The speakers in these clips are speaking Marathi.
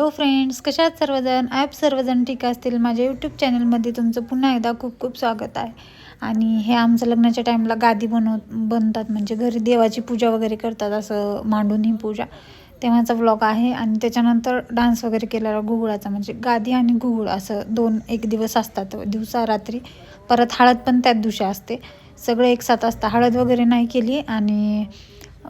हॅलो फ्रेंड्स, कशा आहात सर्वजण? सर्वजण ठीक असतील. माझ्या यूट्यूब चॅनलमध्ये तुमचं पुन्हा एकदा खूप खूप स्वागत आहे. आणि हे आमचं लग्नाच्या टाईमला गादी बनतात, म्हणजे घरी देवाची पूजा वगैरे करतात, असं मांडून ही पूजा तेव्हाचा व्लॉग आहे. आणि त्याच्यानंतर डान्स वगैरे केलेला घुगुळाचा, म्हणजे गादी आणि घुगुळ असं एक दिवस असतात, दिवसा रात्री. परत हळद पण त्याच दिवशी असते, सगळं एकसाथ असतं. हळद वगैरे नाही केली आणि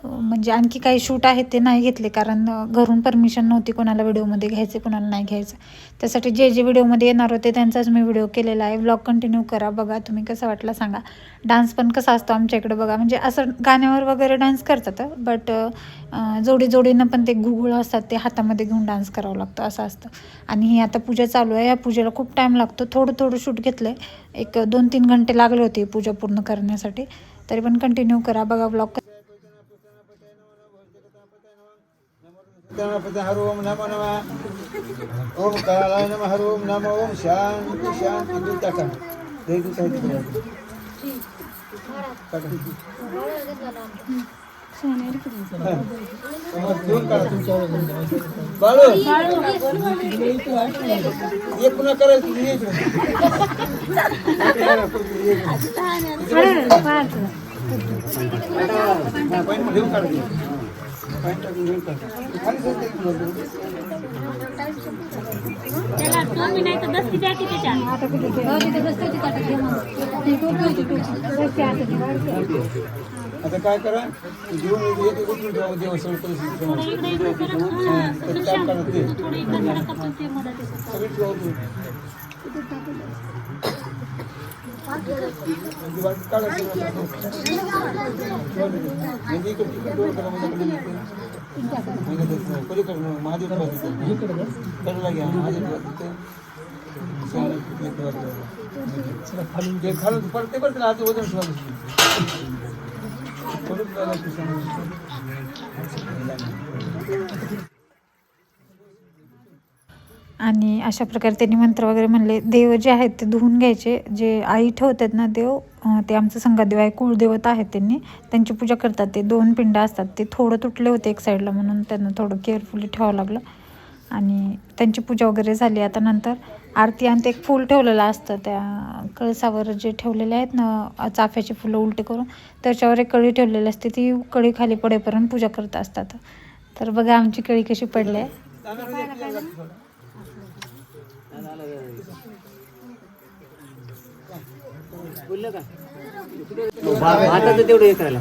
म्हणजे आणखी काही शूट आहेत ते नाही घेतले, कारण घरून परमिशन नव्हती कोणाला व्हिडिओमध्ये घ्यायचे, कोणाला नाही घ्यायचं. त्यासाठी जे व्हिडिओमध्ये येणार होते त्यांचाच मी व्हिडिओ केलेला आहे. व्लॉग कंटिन्यू करा, बघा तुम्ही कसं वाटलं सांगा. डान्स पण कसा असतो आमच्या इकडे बघा, म्हणजे असं गाण्यावर वगैरे डान्स करतात, बट जोडीनं पण ते घुगुळ असतात ते हातामध्ये घेऊन डान्स करावं लागतं, असं असतं. आणि ही आता पूजा चालू आहे. या पूजेला खूप टाईम लागतो. थोडं शूट घेतलं आहे, एक 2-3 घंटे लागले होते पूजा पूर्ण करण्यासाठी. तरी पण कंटिन्यू करा, बघा व्लॉग. ओम नमो नमः ओम कालाय नमः ओम नमो ओम शांति शांति दूता का दे दूता बाळू ये पुन्हा करायचं आता काय करा, घेऊन देवस्थान महादेव खालून पडते बरं आज वजन आणि अशा प्रकारे त्यांनी मंत्र वगैरे म्हणले. देव जे आहेत ते धुवून घ्यायचे, जे आई ठेवतात ना देव, ते आमचं संघादेव आहे, कुळदेवता आहेत. त्यांची पूजा करतात. ते 2 पिंड असतात, ते थोडं तुटले होते एक साईडला, म्हणून त्यांना थोडं केअरफुली ठेवावं लागलं. आणि त्यांची पूजा वगैरे झाली. आता नंतर आरती, आणि ते एक फूल ठेवलेलं असतं त्या कळसावर, जे ठेवलेले आहेत ना चाफ्याची फुलं उलटे करून, त्याच्यावर एक कळी ठेवलेली असते, ती कळी खाली पडेपर्यंत पूजा करत असतात. तर बघा आमची कळी कशी पडली आहे.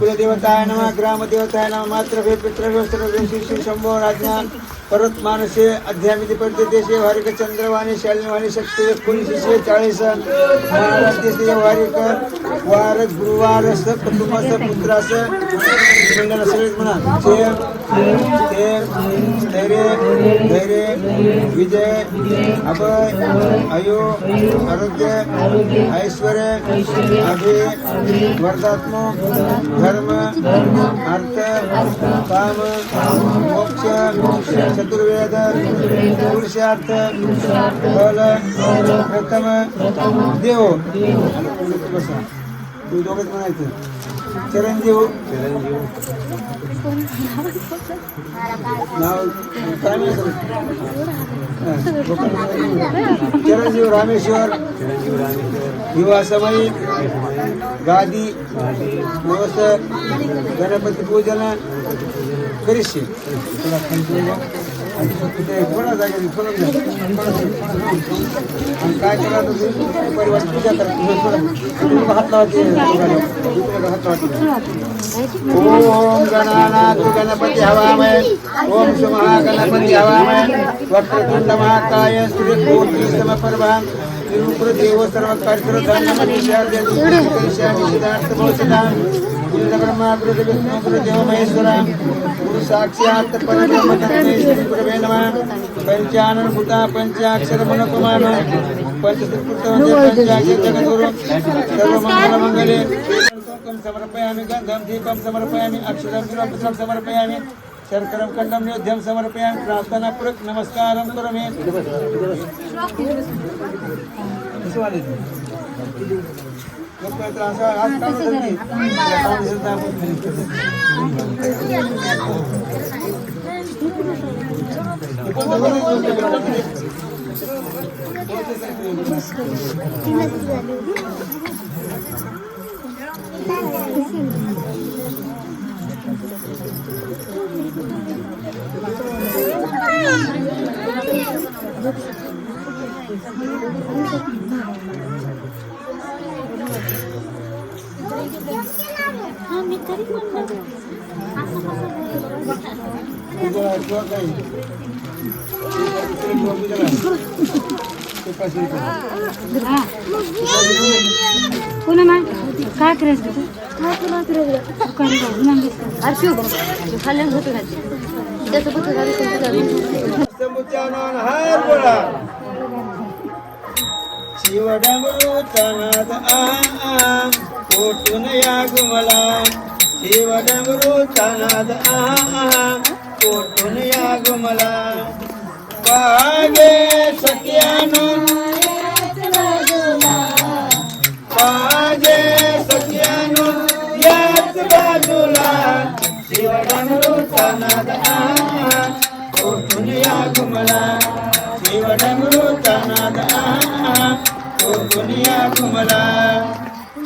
कुलदेवताय नमः ग्रामदेवताय नमः मातृभे पितृभे शंभो राज्ञान परत मानसे अध्यामिती देशे वारिक चंद्रवाणी शालिवाणी शक्ती 1940 महाराष्ट्र वारिक वार गुरुवार कुटुंबास पुत्रास मंडळ सगळेच म्हणा धैर्य विजय अभय आयु आरोग्य ऐश्वर्य अभि वर्धात्मक धर्म अर्थ काम मोक्ष चतुर्वेद पुरुषार्थ फल प्रथम देव. तू दोघंच म्हणायचं. चिरंजीव नाव काय म्हणायचं? चिरंजीव रामेश्वर विवाह समय गादी नवस गणपती पूजन करिष्ये. थोडा जागेने काय करा परिवार पूजा करा. हात लावते. ओम गणानाथ गणपती हवामय ओम महागणपती हवामय वक्रतुंड महाकाय श्रीकोटी समपर्वा देव सर्व ब्रह्मा गुरु विष्णु गुरुदेव महेश्वरा गुरु साक्षात परब्रह्म तस्मै श्री गुरवे नमः. पंचानन भूता पंचाक्षर मनोपमान पंचत्रिपुत्र पंचाक्षर जगद्गुरु सर्व मंगल मंगले समर्पयामि गंधं दीपं समर्पयामि अक्षरं गुरुपुत्रं समर्पयामि शर्करं खण्डं नैवेद्यं समर्पयामि प्रार्थनापूर्वक नमस्कारं करोमि. पुन्हा काय करायचं खाल्ल्यानं होतं समुच्चारण हार बोला शिवडमरूचा नाद आम कोटून या गुमला शिवडमरूचा नाद आम कोटून या गुमला पागे सख्यानो पागे सख्यानो याच बाजूला शिवडमरूचा नाद आम कोटून या गुमला शिवडमरूचा नाद आम कोटून या गुमला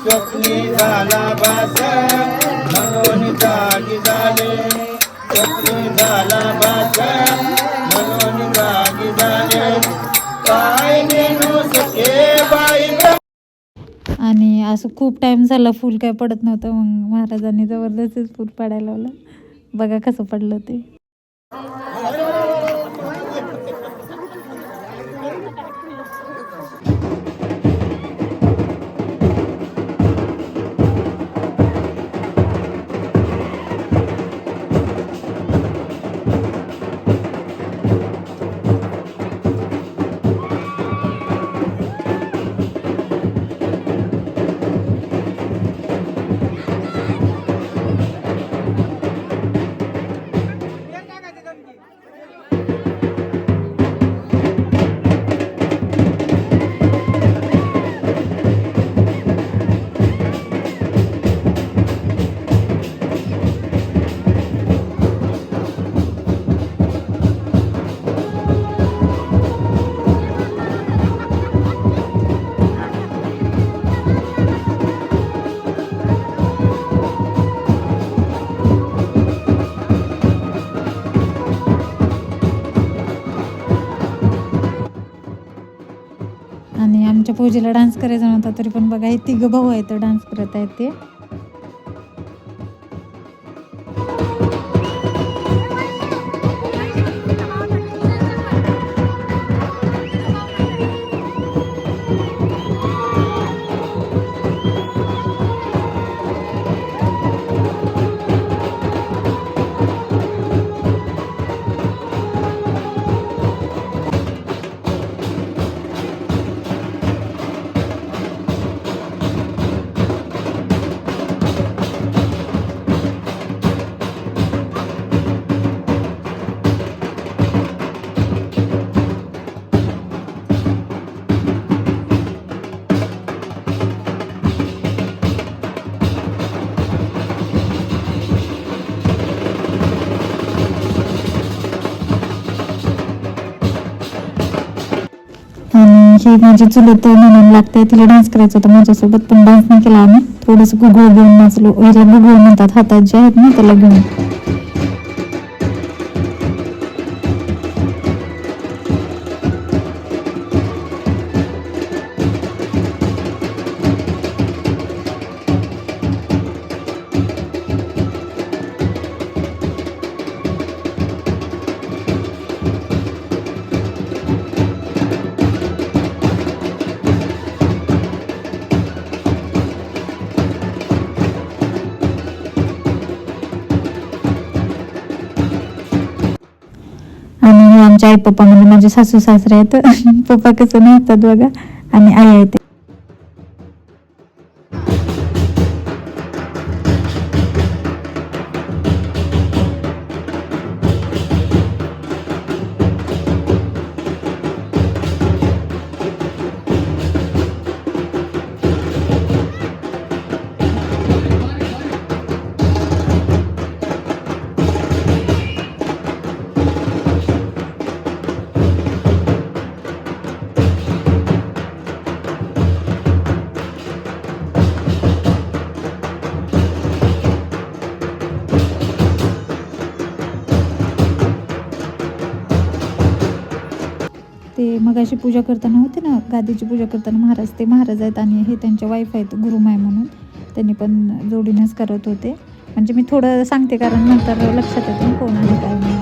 स्वप्नी झाला भास म्हणून जागी झाले स्वप्नी झाला भास म्हणून जागी झाले काय नेनू सखे बाई. आणि असं खूप टाइम झाला फूल काय पडत नव्हतं, मग महाराजांनी जबरदस्तीच फूल पडायला लावलं. बघा कसं पडलं ते. आणि आमच्या पूजेला डान्स करायचा नव्हता, तरी पण बघा हे 3 भाऊ आहेत डान्स करत आहेत ते. आणि ही माझी चुलत म्हणून लागते, तिला डान्स करायचा होता माझ्यासोबत, पण डान्स नाही केला आम्ही. थोडंसं गुगळ घेऊन नाचलो. हिला गुगळ म्हणतात, हातात जे आहेत ना त्याला घेऊन. आणि हे आमच्या आई पप्पा म्हणजे माझे सासू सासरे आहेत. पप्पा कसं नाचतात बघा, आणि आई आहे ते. मग अशी पूजा करताना होते ना, गादीची पूजा करताना महाराज, ते महाराज आहेत आणि हे त्यांच्या वाईफ आहेत गुरुमाय म्हणून, त्यांनी पण जोडीनेच करत होते. म्हणजे मी थोडं सांगते कारण नंतर लक्षात येते कोण आहे काय नाही.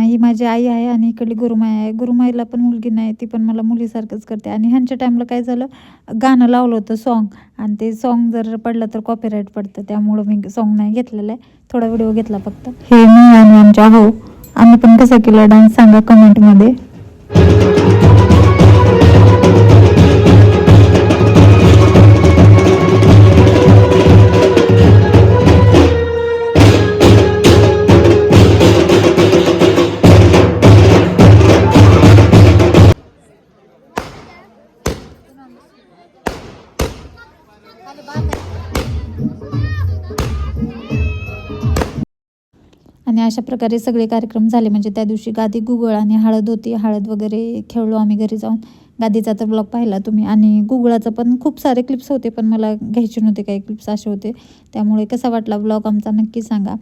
ही माझी आई आहे आणि इकडली गुरुमाई आहे. गुरुमाईला पण मुलगी नाही, ती पण मला मुलीसारखंच करते. आणि ह्यांच्या टाईमला काय झालं, गाणं लावलं होतं सॉन्ग, आणि ते सॉन्ग जर पडलं तर कॉपीराईट पडतं, त्यामुळं मी सॉन्ग नाही घेतलेलं आहे, थोडा व्हिडिओ घेतला फक्त. हे मी आणि आमच्या हो, आम्ही पण कसा केला डान्स सांगा कमेंटमध्ये. आणि अशा प्रकारे सगळे कार्यक्रम झाले. म्हणजे त्या दिवशी गादी गुगळ आणि हळद होती, हळद वगैरे खेळलो आम्ही घरी जाऊन. गादीचा तर ब्लॉग पाहिला तुम्ही, आणि गुगळाचं पण खूप सारे क्लिप्स होते, पण मला घ्यायचे नव्हते, काही क्लिप्स असे होते. त्यामुळे कसा वाटला ब्लॉग आमचा नक्की सांगा.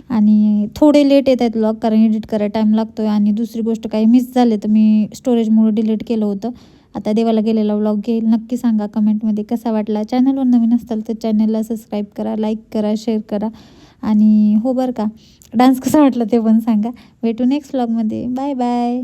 आणि थोडे लेट येत आहेत ब्लॉग, कारण एडिट करायला टाईम लागतो आहे. आणि दुसरी गोष्ट काही मिस झाले तर मी स्टोरेजमुळे डिलीट केलं होतं. आता देवाला गेलेला व्लॉग घेईल, नक्की सांगा कमेंटमध्ये कसा वाटला. चॅनलवर नवीन असाल तर चॅनलला सबस्क्राईब करा, लाईक करा, शेअर करा. आणि हो बरं का, डान्स कसा वाटला ते पण सांगा. भेटू नेक्स्ट व्लॉगमध्ये. Bye bye.